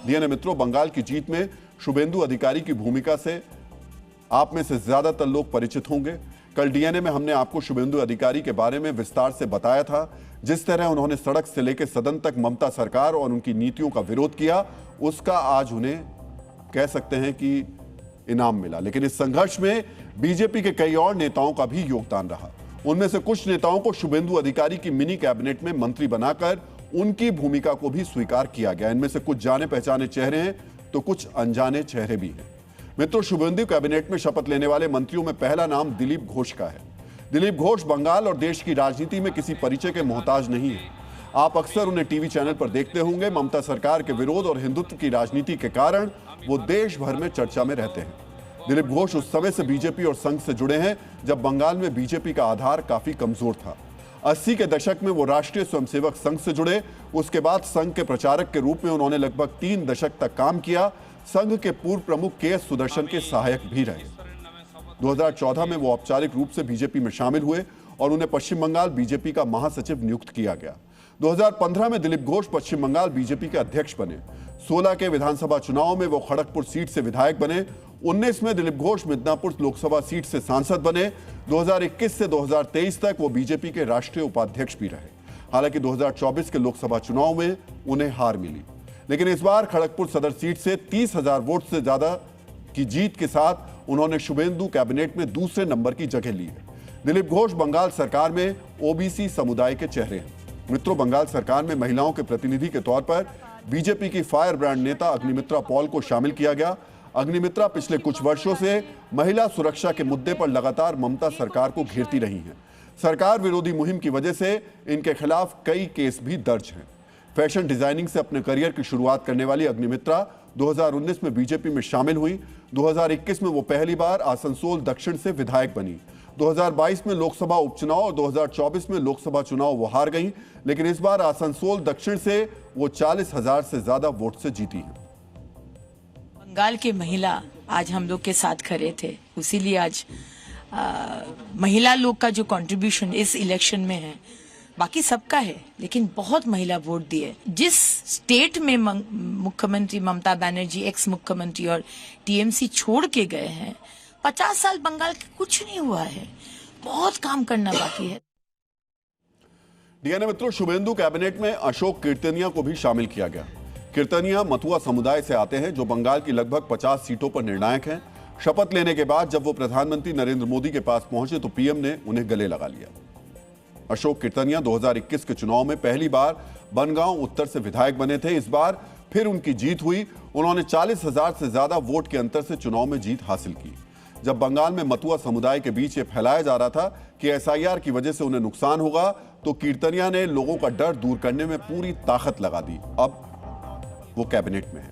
DNA मित्रों, बंगाल की जीत में शुभेंदु अधिकारी की भूमिका से आप में से ज्यादातर लोग परिचित होंगे। कल डीएनए में हमने आपको शुभेंदु अधिकारी के बारे में विस्तार से बताया था। जिस तरह उन्होंने सड़क से लेकर सदन तक ममता सरकार और उनकी नीतियों का विरोध किया, उसका आज उन्हें कह सकते हैं कि इनाम मिला। लेकिन इस संघर्ष में बीजेपी के कई और नेताओं का भी योगदान रहा। उनमें से कुछ नेताओं को शुभेंदु अधिकारी की मिनी कैबिनेट में मंत्री बनाकर उनकी भूमिका को भी स्वीकार किया गया। इनमें से कुछ जाने पहचाने चेहरे हैं तो कुछ अनजाने चेहरे भी हैं। मित्रों, शुभेंदु कैबिनेट में शपथ लेने वाले मंत्रियों में पहला नाम दिलीप घोष का है। दिलीप घोष बंगाल और देश की राजनीति में किसी परिचय के मोहताज नहीं है। आप अक्सर उन्हें टीवी चैनल पर देखते होंगे। ममता सरकार के विरोध और हिंदुत्व की राजनीति के कारण वो देश भर में चर्चा में रहते हैं। दिलीप घोष उस समय से बीजेपी और संघ से जुड़े हैं जब बंगाल में बीजेपी का आधार काफी कमजोर था। 80 के दशक में वो राष्ट्रीय स्वयंसेवक संघ से जुड़े। उसके बाद संघ के प्रचारक के रूप में उन्होंने लगभग 3 दशक तक काम किया। संघ के पूर्व प्रमुख के.एस. सुदर्शन के सहायक भी रहे। 2014 में वो औपचारिक रूप से बीजेपी में शामिल हुए और उन्हें पश्चिम बंगाल बीजेपी का महासचिव नियुक्त किया गया। 2015 में दिलीप घोष पश्चिम बंगाल बीजेपी के अध्यक्ष बने। 16 के विधानसभा चुनाव में वो खड़गपुर सीट से विधायक बने। 19 में दिलीप घोष मिदनापुर लोकसभा सीट से सांसद बने। 2021 से 2023 तक वो बीजेपी के राष्ट्रीय उपाध्यक्ष भी रहे। हालांकि 2024 के लोकसभा चुनाव में उन्हें हार मिली, लेकिन इस बार खड़गपुर सदर सीट से 30,000 वोट से ज्यादा की जीत के साथ उन्होंने शुभेंदु कैबिनेट में दूसरे नंबर की जगह ली है। दिलीप घोष बंगाल सरकार में ओबीसी समुदाय के चेहरे हैं। मित्रों, बंगाल सरकार में महिलाओं के प्रतिनिधि के तौर पर बीजेपी की फायर ब्रांड नेता अग्निमित्रा पॉल को शामिल किया गया। अग्निमित्रा पिछले कुछ वर्षों से महिला सुरक्षा के मुद्दे पर लगातार ममता सरकार को घेरती रही हैं। सरकार विरोधी मुहिम की वजह से इनके खिलाफ कई केस भी दर्ज हैं। फैशन डिजाइनिंग से अपने करियर की शुरुआत करने वाली अग्निमित्रा 2019 में बीजेपी में शामिल हुई। 2021 में वो पहली बार आसनसोल दक्षिण से विधायक बनी। 2022 में लोकसभा उपचुनाव और 2024 में लोकसभा चुनाव वो हार गई, लेकिन इस बार आसनसोल दक्षिण से वो 40,000 से ज्यादा वोट से जीती हैं। बंगाल की महिला आज हम लोग के साथ खड़े थे, इसीलिए आज महिला लोग का जो कंट्रीब्यूशन इस इलेक्शन में है, बाकी सबका है, लेकिन बहुत महिला वोट दिए। जिस स्टेट में मुख्यमंत्री ममता बनर्जी एक्स मुख्यमंत्री और टीएमसी छोड़ के गए हैं, 50 साल बंगाल के कुछ नहीं हुआ है, बहुत काम करना बाकी है। डीएनए मित्रों, शुभेंदु कैबिनेट में अशोक कीर्तनिया को भी शामिल किया गया। कीर्तनिया मथुआ समुदाय से आते हैं, जो बंगाल की लगभग 50 सीटों पर निर्णायक हैं। शपथ लेने के बाद जब वो प्रधानमंत्री नरेंद्र मोदी के पास पहुंचे तो पीएम ने उन्हें गले लगा लिया। अशोक कीर्तनिया 2021 के चुनाव में पहली बार बनगांव उत्तर से विधायक बने थे। इस बार फिर उनकी जीत हुई। उन्होंने 40,000 से ज्यादा वोट के अंतर से चुनाव में जीत हासिल की। जब बंगाल में मथुआ समुदाय के बीच ये फैलाया जा रहा था कि एसआईआर की वजह से उन्हें नुकसान होगा, तो कीर्तनिया ने लोगों का डर दूर करने में पूरी ताकत लगा दी। अब वो कैबिनेट में है।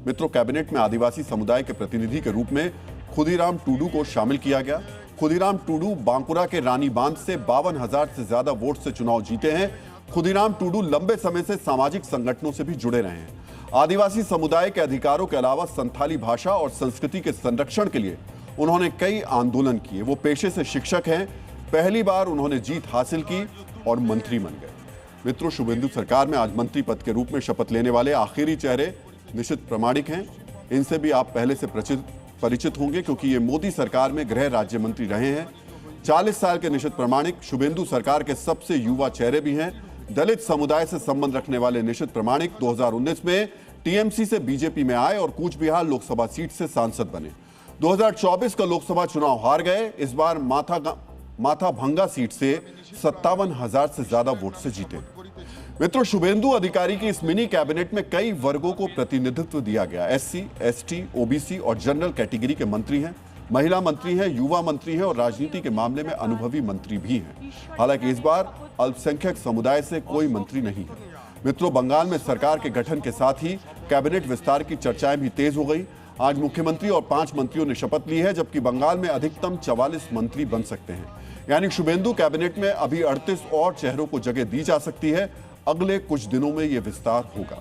मित्रों, कैबिनेट में आदिवासी समुदाय के प्रतिनिधि के रूप में खुदीराम टूडू को शामिल किया गया। खुदीराम टूडू बांकुरा के रानी बांध से 52,000 से ज्यादा वोट से चुनाव जीते हैं। खुदीराम टूडू लंबे समय से सामाजिक संगठनों से भी जुड़े रहे हैं। आदिवासी समुदाय के अधिकारों के अलावा संथाली भाषा और संस्कृति के संरक्षण के लिए उन्होंने कई आंदोलन किए। वो पेशे से शिक्षक हैं। पहली बार उन्होंने जीत हासिल की और मंत्री बन गए। मित्रों, शुभेंदु सरकार में आज मंत्री पद के रूप में शपथ लेने वाले आखिरी चेहरे निशित प्रामाणिक हैं। इनसे भी आप पहले से परिचित होंगे, क्योंकि ये मोदी सरकार में गृह राज्य मंत्री रहे हैं। 40 साल के निशित प्रामाणिक शुभेंदु सरकार के सबसे युवा चेहरे भी हैं। दलित समुदाय से संबंध रखने वाले निशित प्रामाणिक 2019 में टीएमसी से बीजेपी में आए और कूच बिहार लोकसभा सीट से सांसद बने। 2024 का लोकसभा चुनाव हार गए। इस बार माथाभंगा सीट से 57,000 से ज्यादा वोट से जीते। मित्रों, शुभेंदु अधिकारी की इस मिनी कैबिनेट में कई वर्गों को प्रतिनिधित्व दिया गया। एससी, एसटी, ओबीसी और जनरल कैटेगरी के मंत्री हैं, महिला मंत्री हैं, युवा मंत्री हैं और राजनीति के मामले में अनुभवी मंत्री भी हैं। हालांकि इस बार अल्पसंख्यक समुदाय से कोई मंत्री नहीं है। मित्रों, बंगाल में सरकार के गठन के साथ ही कैबिनेट विस्तार की चर्चाएं भी तेज हो गई। आज मुख्यमंत्री और 5 मंत्रियों ने शपथ ली है, जबकि बंगाल में अधिकतम 44 मंत्री बन सकते हैं। यानी शुभेंदु कैबिनेट में अभी 38 और चेहरों को जगह दी जा सकती है। अगले कुछ दिनों में यह विस्तार होगा।